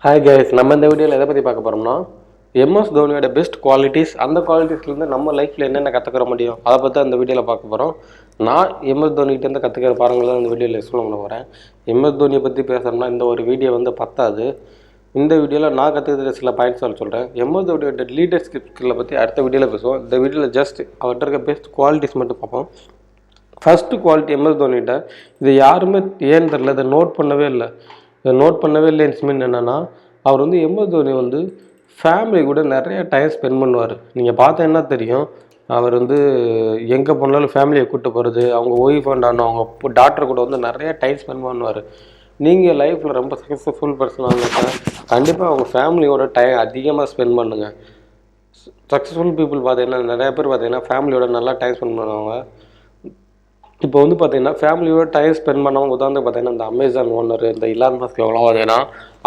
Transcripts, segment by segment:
Hi guys, நம்ம இந்த வீடியோவில் எதை பற்றி பார்க்க போகிறோம்னா எம்எஸ் தோனியோட பெஸ்ட் குவாலிட்டிஸ், அந்த குவாலிட்டிஸ்லேருந்து நம்ம லைஃப்பில் என்னென்ன கற்றுக்கிற முடியும் அதை பற்றி அந்த வீடியோவில் பார்க்க போகிறோம். நான் எம்எஸ் தோனிகிட்டேருந்து கற்றுக்கிற பாடங்கள் தான் இந்த வீடியோவில் எக்ஸ்பிளைன் பண்ண போகிறேன். எம்எஸ் தோனியை பற்றி பேசுகிறோம்னா இந்த ஒரு வீடியோ பத்தாது. இந்த வீடியோவில் நான் கற்றுக்கிற சில பாயிண்ட்ஸ் சொல்கிறேன். எம்எஸ் தோனியோட லீடர்ஷிப் ஸ்கில்லை பற்றி அடுத்த வீடியோவில் பேசுவோம். இந்த வீடியோவில் ஜஸ்ட் அவர்கிட்ட இருக்க பெஸ்ட் குவாலிட்டிஸ் மட்டும் பார்ப்போம். ஃபஸ்ட்டு குவாலிட்டி எம்எஸ் தோனிகிட்ட, இது யாருமே ஏன்னு தெரில, இதை நோட் பண்ணவே இல்லை. மீன் என்னென்னா, அவர் எம்எஸ் தோனி ஃபேமிலி கூட நிறைய டைம் ஸ்பெண்ட் பண்ணுவார். நீங்கள் பார்த்தீங்கன்னா தெரியும், அவர் எங்கே போனாலும் ஃபேமிலியை கூப்பிட்டு போகிறது, அவங்க ஒய்ஃப் அண்ட் அவங்க டாக்டர் கூட நிறைய டைம் ஸ்பெண்ட் பண்ணுவார். நீங்கள் லைஃப்பில் ரொம்ப சக்ஸஸ்ஃபுல் பர்சனாக இருந்தால் கண்டிப்பாக அவங்க ஃபேமிலியோட டைம் அதிகமாக ஸ்பெண்ட் பண்ணுங்கள். சக்ஸஸ்ஃபுல் பீப்புள் பார்த்தீங்கன்னா நிறைய பேர் பார்த்தீங்கன்னா ஃபேமிலியோட நல்லா டைம் ஸ்பெண்ட் பண்ணுவாங்க. இப்போ பார்த்தீங்கன்னா ஃபேமிலியோட டைம் ஸ்பெண்ட் பண்ணவங்க உதாரணத்துக்கு பார்த்தீங்கன்னா இந்த அமேசான் ஓனர், இந்த இலான் மஸ்க் எவ்வளோ பார்த்தீங்கன்னா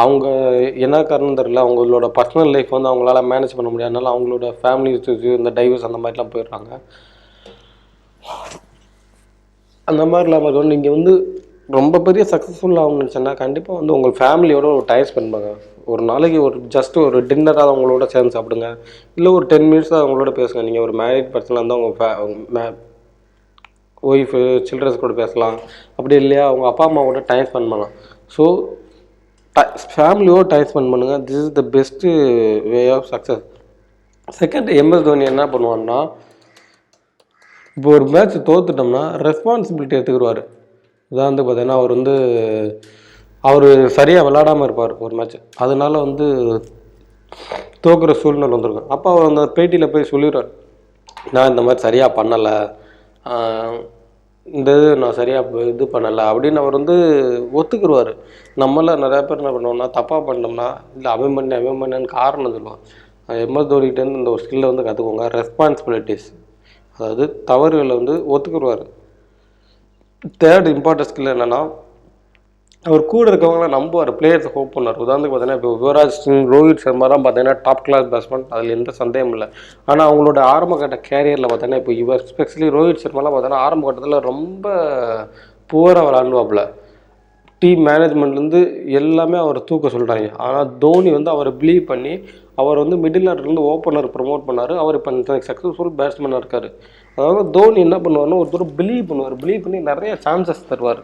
அவங்க என்ன காரணம் தெரியல, அவங்களோட பர்சனல் லைஃப் அவங்களால மேனேஜ் பண்ண முடியாதனால அவங்களோட ஃபேமிலி இஷ்யூஸ், இந்த டைவர்ஸ் அந்த மாதிரிலாம் போயிடுறாங்க. அந்த மாதிரி இல்லாமல் நீங்கள் ரொம்ப பெரிய சக்ஸஸ்ஃபுல் ஆகணும்னு நினச்சேன்னா கண்டிப்பாக உங்கள் ஃபேமிலியோட ஒரு டைம் ஸ்பெண்ட் பண்ணுங்க. ஒரு நாளைக்கு ஜஸ்ட் ஒரு டின்னராக அவங்களோட சேர்ந்து சாப்பிடுங்க, இல்லை ஒரு 10 மினிட்ஸ் அவங்களோட பேசுங்க. நீங்கள் ஒரு மேரிட் பர்சனாக இருந்தால் உங்கள் ஒய்ஃபு சில்ட்ரன்ஸ் கூட பேசலாம், அப்படி இல்லையா அவங்க அப்பா அம்மாவோட டைம் ஸ்பெண்ட் பண்ணலாம். ஸோ ஃபேமிலியோட டைம் ஸ்பெண்ட் பண்ணுங்கள். This is the best way of success. Second, MS Dhoni என்ன பண்ணுவான்னா, இப்போ ஒரு மேட்ச் தோத்துட்டோம்னா ரெஸ்பான்சிபிலிட்டி எடுத்துக்கிடுவார். உதாரணத்துக்கு பார்த்தீங்கன்னா அவர் சரியாக விளையாடாமல் இருப்பார் ஒரு மேட்ச், அதனால தோக்குற சூழ்நிலை வந்திருக்கும். அப்போ அவர் அந்த பேட்டியில் போய் சொல்லிடுவார், நான் இந்த மாதிரி சரியாக பண்ணலை, இந்த நான் சரியாக இது பண்ணலை அப்படின்னு அவர் ஒத்துக்குருவார். நம்மளாம் நிறையா பேர் என்ன பண்ணுவோம்னா, தப்பாக பண்ணோம்னா இல்லை அவன் பண்ணேன்னு காரணம் சொல்லுவான். எம்எஸ் தோனிகிட்டேருந்து இந்த ஒரு ஸ்கில்லை கற்றுக்கோங்க, ரெஸ்பான்சிபிலிட்டிஸ், அதாவது தவறுகளை ஒத்துக்குருவார். தேர்ட் இம்பார்ட்டன்ட் ஸ்கில் என்னென்னா, அவர் கூட இருக்கவங்களாம் நம்புவார், பிளேயர்ஸை ஹோப் பண்ணார். உதாரணத்துக்கு பார்த்தீங்கன்னா இப்போ யுவராஜ் சிங், ரோஹித் சர்மாலாம் பார்த்தீங்கன்னா டாப் கிளாஸ் பேட்ஸ்மேன், அதில் எந்த சந்தேகம் இல்லை. ஆனால் அவங்களோட ஆரம்ப கட்ட கேரியரில் பார்த்தீங்கன்னா இப்போ இவர் எஸ்பெஷலி ரோஹித் சர்மாலாம் பார்த்தீங்கன்னா ஆரம்ப கட்டத்தில் ரொம்ப புவராக விளாண்டுவாப்பில். டீம் மேனேஜ்மெண்ட்லேருந்து எல்லாமே அவரை தூக்க சொல்கிறாங்க. ஆனால் தோனி அவரை பிலீவ் பண்ணி அவர் மிடில் ஆர்டர்லேருந்து ஓப்பனர் ப்ரமோட் பண்ணார். அவர் இப்போ சக்ஸஸ்ஃபுல் பேட்ஸ்மேனாக இருக்கார். அதாவது தோனி என்ன பண்ணுவார்னா, ஒருத்தர் பிலீவ் பண்ணி நிறைய சான்சஸ் தருவார்.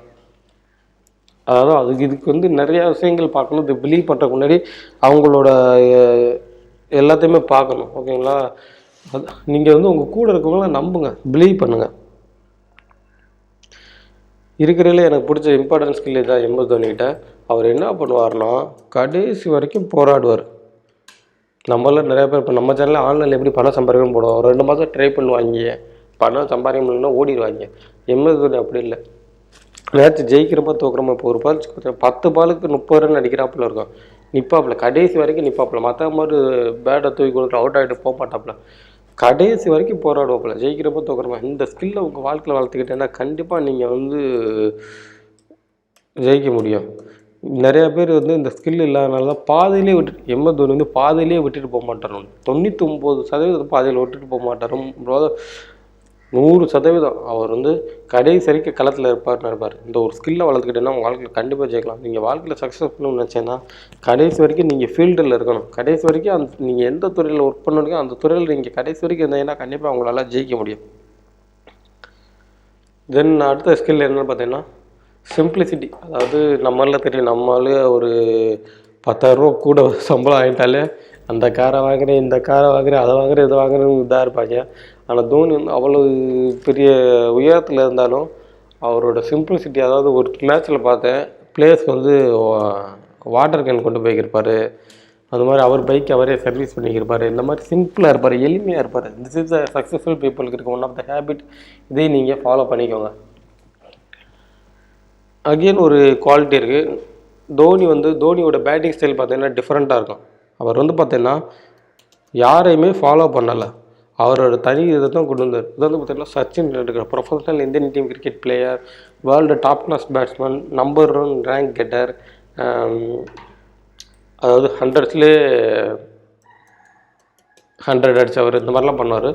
அதாவது இதுக்கு நிறையா விஷயங்கள் பார்க்கணும். இது பிலீவ் பண்ணுறதுக்கு முன்னாடி அவங்களோட எல்லாத்தையுமே பார்க்கணும். ஓகேங்களா? அது நீங்கள் உங்கள் கூட இருக்கவங்களாம் நம்புங்க, பிலீவ் பண்ணுங்கள். இருக்கிறதுல எனக்கு பிடிச்ச இம்பார்ட்டன்ட் ஸ்கில் தான் எம்எஸ் தோனிகிட்ட. அவர் என்ன பண்ணுவார்னா, கடைசி வரைக்கும் போராடுவார். நம்மளாம் நிறையா பேர் இப்போ நம்ம சேனலில் ஆன்லைனில் எப்படி பணம் சம்பாதிக்கணும்னு போடுவோம், 2 மாதம் ட்ரை பண்ணுவாங்க, பணம் சம்பாதிக்க முடியலன்னா ஓடிடுவாங்க. எம்எஸ் தோனி அப்படி இல்லை. மேட்ச் ஜெயிக்கிறப்ப தோக்குறப்ப இப்போ ஒரு பால் 10 பாலுக்கு 30 ரன் அடிக்கிறாப்புல இருக்கும், நிற்பாப்புல கடைசி வரைக்கும் நிற்பாப்புல. மற்ற மாதிரி பேட்டை தூக்கி கொடுக்குற அவுட் ஆகிட்டு போக மாட்டாப்புல, கடைசி வரைக்கும் போராடுவாப்புல, ஜெயிக்கிறப்ப தோக்குறப்ப. இந்த ஸ்கில்லை உங்கள் வாழ்க்கையில் வளர்த்துக்கிட்டேன்னா கண்டிப்பாக நீங்கள் ஜெயிக்க முடியும். நிறையா பேர் இந்த ஸ்கில் இல்லாதனால தான் பாதியிலே எம்எஸ் தோனி பாதியிலே விட்டுட்டு போக மாட்டார். 99% பாதியில் விட்டுட்டு போக மாட்டார். 100% அவர் கடைசி வரைக்கும் களத்தில் இருப்பார். இந்த ஒரு ஸ்கில்லை வளர்த்துக்கிட்டேன்னா உங்கள் வாழ்க்கையில் கண்டிப்பாக ஜெயிக்கலாம். நீங்கள் வாழ்க்கையில் சக்ஸஸ்ஃபுல்னு நினச்சேன்னா கடைசி வரைக்கும் நீங்கள் ஃபீல்டில் இருக்கணும். கடைசி வரைக்கும் நீங்கள் எந்த துறையில் ஒர்க் பண்ணுறீங்க அந்த துறையில் நீங்கள் கடைசி வரைக்கும் இருந்தீங்கன்னா கண்டிப்பாக உங்களால் ஜெயிக்க முடியும். தென் அடுத்த ஸ்கில் என்னென்னு பார்த்தீங்கன்னா சிம்பிளிசிட்டி. அதாவது நம்மளால் தெரியும், நம்மளாலே ஒரு 10,000 ரூபா கூட சம்பளம் ஆகிட்டாலே அந்த காரை வாங்குறேன், இந்த காரை வாங்குறேன், அதை வாங்குறேன், இதை வாங்குறேன்னு இதாக இருப்பாங்க. ஆனால் தோனி அவ்வளோ பெரிய உயரத்தில் இருந்தாலும் அவரோட சிம்பிளிசிட்டி, அதாவது ஒரு மேட்ச்சில் பார்த்தேன், பிளேயர்ஸ்க்கு வாட்டர் கேன் கொண்டு போய்க்கிருப்பார், அந்த மாதிரி அவர் பைக் அவரே சர்வீஸ் பண்ணிக்கிருப்பார். இந்த மாதிரி சிம்பிளாக இருப்பார், எளிமையாக இருப்பார். திஸ் இஸ் த சக்ஸஸ்ஃபுல் பீப்புளுக்கு இருக்க ஒன் ஆஃப் த ஹேபிட். இதை நீங்கள் ஃபாலோ பண்ணிக்கோங்க. அகெயின் ஒரு குவாலிட்டி இருக்குது. தோனியோட பேட்டிங் ஸ்டைல் பார்த்தீங்கன்னா டிஃப்ரெண்ட்டாக இருக்கும். அவர் பார்த்தீங்கன்னா யாரையுமே ஃபாலோ பண்ணலை, அவரோட தனி இதை தான் கொண்டு வந்தார். பார்த்தீங்கன்னா Sachin Tendulkar, professional Indian team cricket player, world top class batsman, number 1 rank getter, அதாவது 100ஸ்லேயே 100 அடிச்சவர் இந்த மாதிரிலாம் பண்ணுவார்.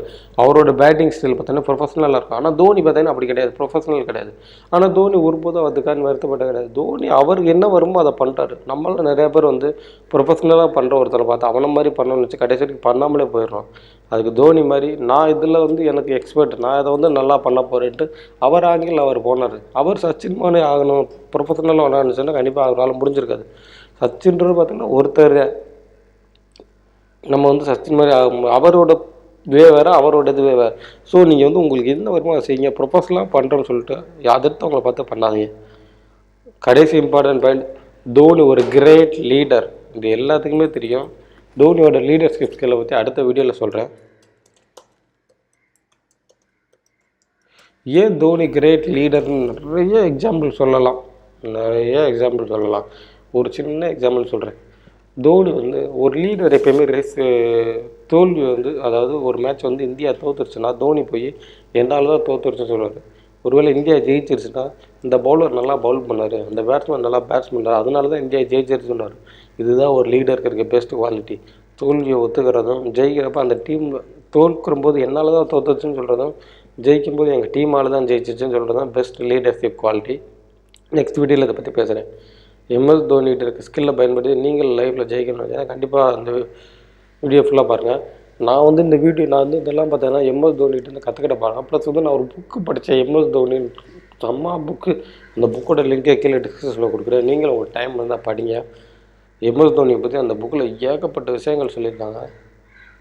அவரோட பேட்டிங் ஸ்டைல் பார்த்தீங்கன்னா ப்ரொஃபஷனலாக இருக்கும். ஆனால் தோனி பார்த்தீங்கன்னா அப்படி கிடையாது, ப்ரொஃபஷனல் கிடையாது. ஆனால் தோனி ஒருபோதும் அதுக்கான வருத்தப்பட்ட கிடையாது. தோனி அவருக்கு என்ன வருமோ அதை பண்ணிட்டாரு. நம்மளால் நிறைய பேர் வந்து ப்ரொஃபஷனலாக பண்ணுற ஒருத்தரை பார்த்து அவனை மாதிரி பண்ணணும்னு வச்சு கடைசி வரைக்கும் பண்ணாமலே போயிடுறோம். அதுக்கு தோனி மாதிரி நான் இதில் வந்து எனக்கு எக்ஸ்பர்ட், நான் இதை வந்து நல்லா பண்ண போகிறேன்ட்டு அவர் ஆங்கிள் அவர் போனார். அவர் சச்சின் மாதிரி ஆகணும், ப்ரொஃபஷனலாக விளையாடுச்சுன்னா கண்டிப்பாக அவரால் முடிஞ்சிருக்காது. சச்சின்றது பார்த்தீங்கன்னா ஒருத்தர் நம்ம வந்து சச்சின் மாதிரி அவரோட வேறு அவரோட இது வேறு. ஸோ நீங்கள் வந்து உங்களுக்கு என்ன வருமோ அதை செய்யுங்க. ப்ரொஃபஷனலாக பண்ணுறோன்னு சொல்லிட்டு எதிர்த்தவங்களை பார்த்து பண்ணாதீங்க. கடைசி இம்பார்ட்டன்ட் பாயிண்ட், தோனி ஒரு கிரேட் லீடர். இது எல்லாத்துக்குமே தெரியும். தோனியோட லீடர்ஷிப் ஸ்கில்லை பற்றி அடுத்த வீடியோவில் சொல்கிறேன். ஏன் தோனி கிரேட் லீடர்னு நிறைய எக்ஸாம்பிள் சொல்லலாம். ஒரு சின்ன எக்ஸாம்பிள் சொல்கிறேன். தோனி வந்து ஒரு லீடர் எப்பயுமே தோல்வி வந்து, அதாவது ஒரு மேட்ச் வந்து இந்தியா தோத்துருச்சுன்னா தோனி போய் என்னால் தான் தோத்துருச்சுன்னு சொல்லுவார். ஒருவேளை இந்தியா ஜெயிச்சிருச்சுன்னா இந்த பவுலர் நல்லா பவுல் பண்ணார், அந்த பேட்ஸ்மேன் நல்லா பேட்ஸ் பண்ணார், அதனால தான் இந்தியா ஜெயிச்சிருச்சுன்னு சொல்லுவார். இதுதான் ஒரு லீடருக்கு இருக்க பெஸ்ட் குவாலிட்டி. தோல்வியை ஒத்துக்கிறதும், ஜெயிக்கிறப்ப அந்த டீம் தோற்கும்போது என்னால் தான் தோத்துச்சுன்னு சொல்கிறதும், ஜெயிக்கும்போது எங்கள் டீமால் தான் ஜெயிச்சிச்சுன்னு சொல்கிறது தான் பெஸ்ட் லீடர்ஷிப் குவாலிட்டி. நெக்ஸ்ட் வீடியோவில் இதை பற்றி பேசுகிறேன். எம்எஸ் தோனிகிட்ட இருக்க ஸ்கில்லை பயன்படுத்தி நீங்கள் லைஃப்பில் ஜெயிக்கணும். ஏன்னா கண்டிப்பாக அந்த வீடியோ ஃபுல்லாக பாருங்கள். நான் வந்து இந்த இதெல்லாம் பார்த்தீங்கன்னா எம்எஸ் தோனிகிட்ட கற்றுக்கிட்ட பாருங்கள். ப்ளஸ் வந்து நான் ஒரு புக்கு படித்தேன், எம்எஸ் தோனின்னு செம்ம புக்கு. அந்த புக்கோட லிங்கை கீழே டிஸ்கிரிப்ஷனில் கொடுக்குறேன். நீங்களும் உங்கள் டைம் இருந்தால் படிங்க. எம்எஸ் தோனியை பற்றி அந்த புக்கில் ஏகப்பட்ட விஷயங்கள் சொல்லியிருக்காங்க.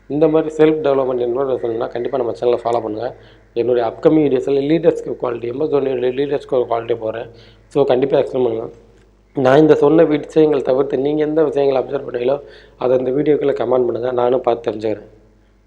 இந்த மாதிரி செல்ஃப் டெவலப்மெண்ட் இன்ஃபர்மேஷன்னா கண்டிப்பாக நம்ம சேனலை ஃபாலோ பண்ணுங்கள். என்னுடைய அப்கமிங் வீடியோஸில் லீடர்ஸ்க்கு குவாலிட்டி, எம்எஸ் தோனியோட லீடர்ஸ்க்கு குவாலிட்டி போகிறேன். ஸோ கண்டிப்பாக எக்ஸ்பிளைன் பண்ணுங்கள். நான் இந்த சொன்ன விஷயங்கள் தவிர்த்து நீங்கள் எந்த விஷயங்களை அப்சர்வ் பண்ணீங்களோ அதை இந்த வீடியோக்குள்ளே கமெண்ட் பண்ணுங்கள், நானும் பார்த்து தெரிஞ்சுக்கிறேன்.